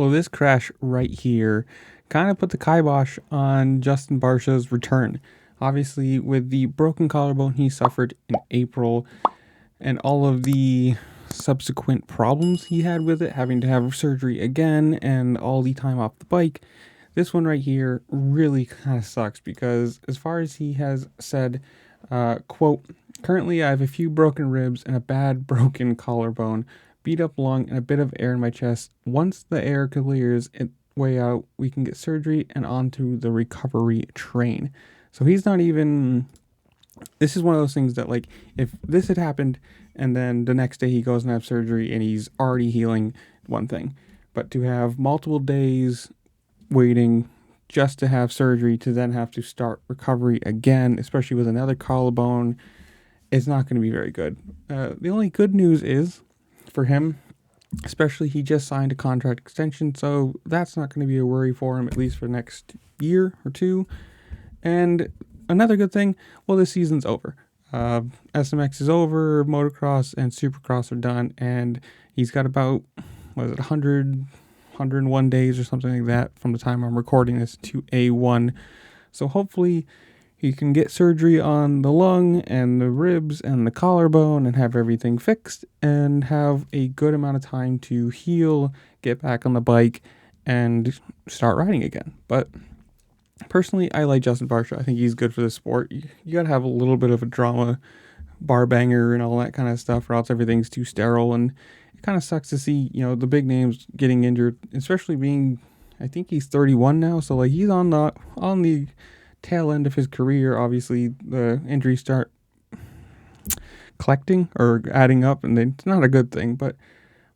Well, this crash right here kind of put the kibosh on Justin Barcia's return. Obviously, with the broken collarbone he suffered in April and all of the subsequent problems he had with it, having to have surgery again and all the time off the bike, this one right here really kind of sucks because as far as he has said, quote, currently I have a few broken ribs and a bad broken collarbone, beat up lung, and a bit of air in my chest. Once the air clears its way out, we can get surgery and onto the recovery train. So he's not even... This is one of those things that, like, if this had happened and then the next day he goes and has surgery and he's already healing, one thing. But to have multiple days waiting just to have surgery to then have to start recovery again, especially with another collarbone, is not going to be very good. The only good news is, for him, especially, he just signed a contract extension, so that's not going to be a worry for him, at least for the next year or two. And another good thing, well, this season's over. SMX is over, motocross and supercross are done, and he's got about, 101 days or something like that from the time I'm recording this to A1. So hopefully he can get surgery on the lung and the ribs and the collarbone and have everything fixed and have a good amount of time to heal, get back on the bike, and start riding again. But personally, I like Justin Barcia. I think he's good for the sport. You got to have a little bit of a drama, bar banger and all that kind of stuff, or else everything's too sterile. And it kind of sucks to see, the big names getting injured, especially being, I think he's 31 now. So like he's on the tail end of his career. Obviously the injuries start collecting or adding up, and it's not a good thing, but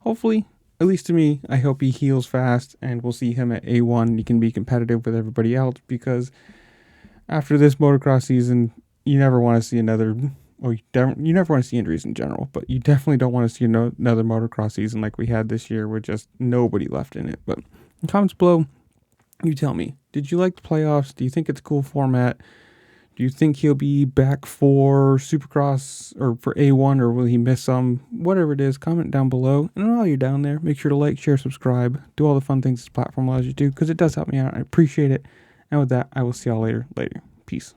hopefully, at least to me, I hope he heals fast and we'll see him at A1 and he can be competitive with everybody else, because after this motocross season, you never want to see another, or you never want to see injuries in general, but you definitely don't want to see another motocross season like we had this year with just nobody left in it. But in the comments below, you tell me, did you like the playoffs? Do you think it's a cool format? Do you think he'll be back for Supercross or for A1, or will he miss some? Whatever it is, comment down below. And while you're down there, make sure to like, share, subscribe, do all the fun things this platform allows you to do, because it does help me out. I appreciate it. And with that, I will see y'all later. Peace.